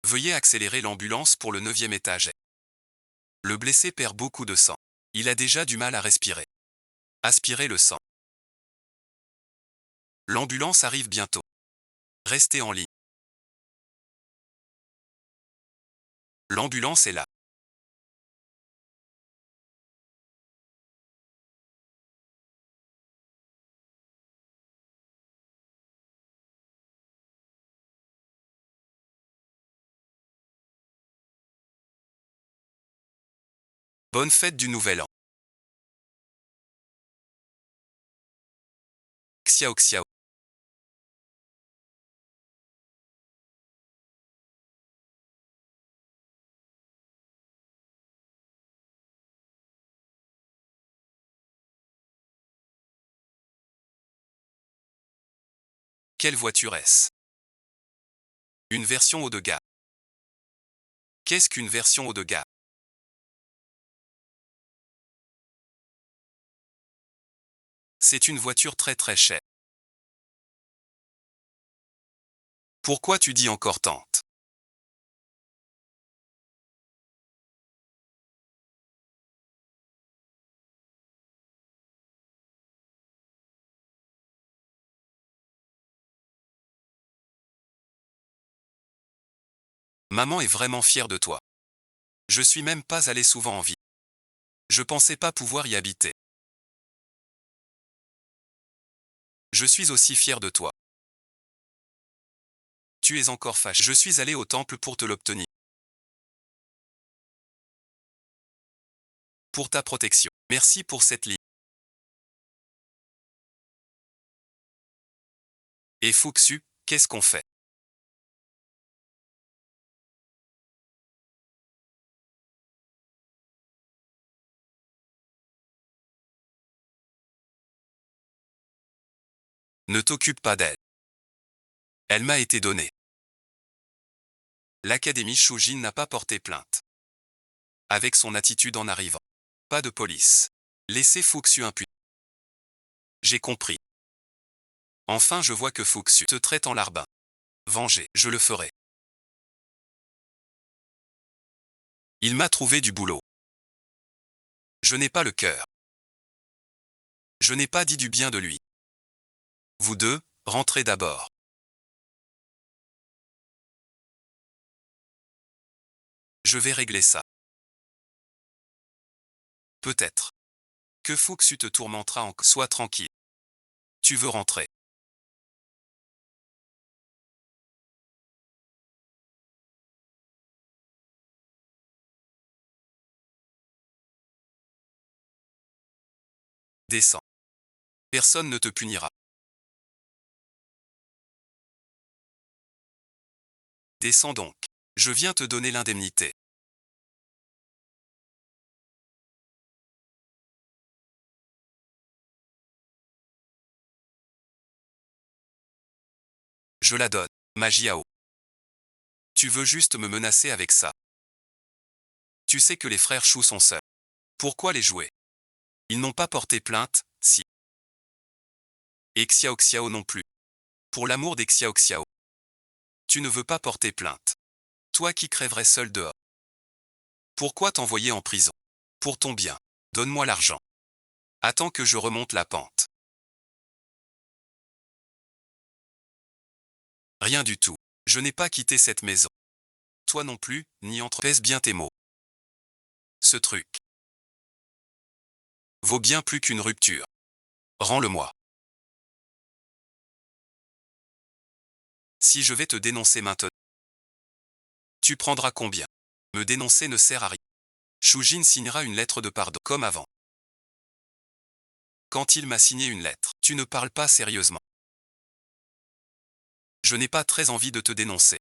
Veuillez accélérer l'ambulance pour le 9e étage. Le blessé perd beaucoup de sang. Il a déjà du mal à respirer. Aspirez le sang. L'ambulance arrive bientôt. Restez en ligne. L'ambulance est là. Bonne fête du Nouvel An. Xiao xiao. Quelle voiture est-ce? Une version haut de gamme. Qu'est-ce qu'une version haut de gamme? C'est une voiture très très chère. Pourquoi tu dis encore tante? Maman est vraiment fière de toi. Je suis même pas allé souvent en ville. Je pensais pas pouvoir y habiter. Je suis aussi fier de toi. Tu es encore fâché. Je suis allé au temple pour te l'obtenir. Pour ta protection. Merci pour cette ligne. Et Fuxu, qu'est-ce qu'on fait? Ne t'occupe pas d'elle. Elle m'a été donnée. L'Académie Shujin n'a pas porté plainte. Avec son attitude en arrivant. Pas de police. Laissez Fuxu impuni. J'ai compris. Enfin je vois que Fuxu te traite en larbin. Venger, je le ferai. Il m'a trouvé du boulot. Je n'ai pas le cœur. Je n'ai pas dit du bien de lui. Vous deux, rentrez d'abord. Je vais régler ça. Peut-être. Que Fuxu te tourmentera encore. Sois tranquille. Tu veux rentrer. Descends. Personne ne te punira. Descends donc. Je viens te donner l'indemnité. Je la donne. Magiao. Tu veux juste me menacer avec ça. Tu sais que les frères Chou sont seuls. Pourquoi les jouer? Ils n'ont pas porté plainte, si. Et Xiao Xiao non plus. Pour l'amour des Xiao Xiao. Tu ne veux pas porter plainte. Toi qui crèverais seul dehors. Pourquoi t'envoyer en prison? Pour ton bien. Donne-moi l'argent. Attends que je remonte la pente. Rien du tout. Je n'ai pas quitté cette maison. Toi non plus, ni entre. Pèse bien tes mots. Ce truc vaut bien plus qu'une rupture. Rends-le-moi. Si je vais te dénoncer maintenant, tu prendras combien? Me dénoncer ne sert à rien. Shujin signera une lettre de pardon, comme avant. Quand il m'a signé une lettre, tu ne parles pas sérieusement. Je n'ai pas très envie de te dénoncer.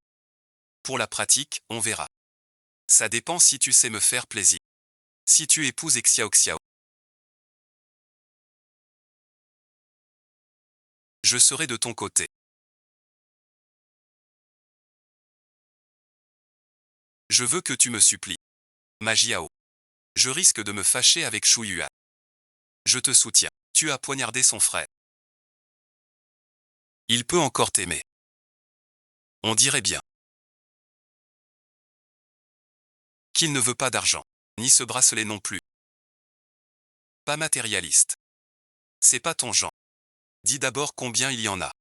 Pour la pratique, on verra. Ça dépend si tu sais me faire plaisir. Si tu épouses Xiao Xiao, je serai de ton côté. Je veux que tu me supplies. Magiao. Je risque de me fâcher avec Shu Yuan. Je te soutiens. Tu as poignardé son frère. Il peut encore t'aimer. On dirait bien qu'il ne veut pas d'argent, ni ce bracelet non plus. Pas matérialiste. C'est pas ton genre. Dis d'abord combien il y en a.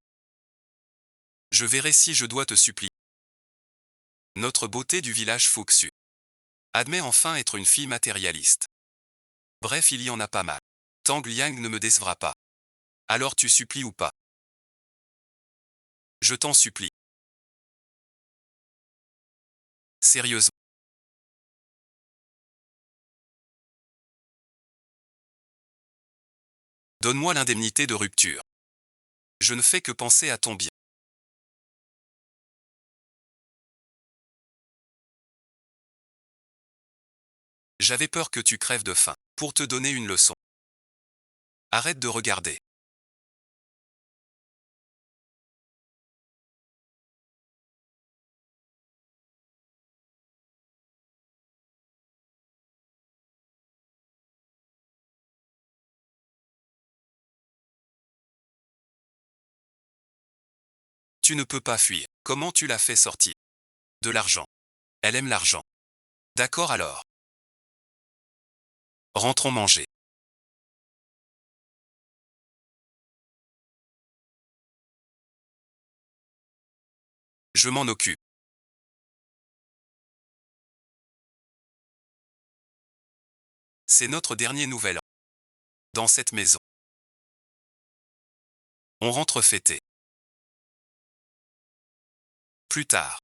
Je verrai si je dois te supplier. Notre beauté du village Fuxu. Admet enfin être une fille matérialiste. Bref, il y en a pas mal. Tang Liang ne me décevra pas. Alors tu supplies ou pas? Je t'en supplie. Sérieusement. Donne-moi l'indemnité de rupture. Je ne fais que penser à ton bien. J'avais peur que tu crèves de faim, pour te donner une leçon. Arrête de regarder. Tu ne peux pas fuir. Comment tu l'as fait sortir? De l'argent. Elle aime l'argent. D'accord alors. Rentrons manger. Je m'en occupe. C'est notre dernier nouvel an. Dans cette maison. On rentre fêter. Plus tard.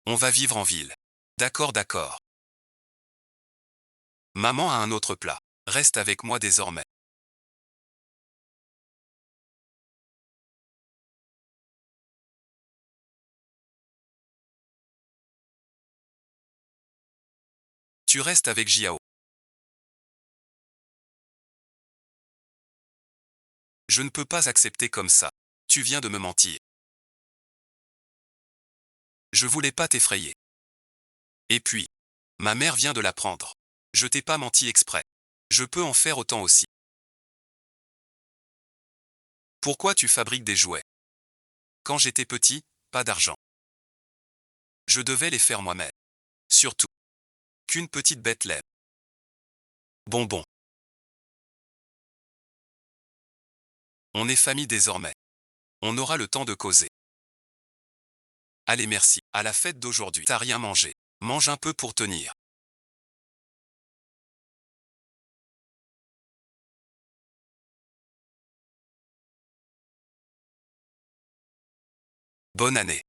On va vivre en ville. D'accord, d'accord. Maman a un autre plat. Reste avec moi désormais. Tu restes avec Jiao. Je ne peux pas accepter comme ça. Tu viens de me mentir. Je voulais pas t'effrayer. Et puis, ma mère vient de l'apprendre. Je t'ai pas menti exprès. Je peux en faire autant aussi. Pourquoi tu fabriques des jouets? Quand j'étais petit, pas d'argent. Je devais les faire moi-même. Surtout qu'une petite bête l'aime. Bonbon. On est famille désormais. On aura le temps de causer. Allez, merci. À la fête d'aujourd'hui, t'as rien mangé. Mange un peu pour tenir. Bonne année.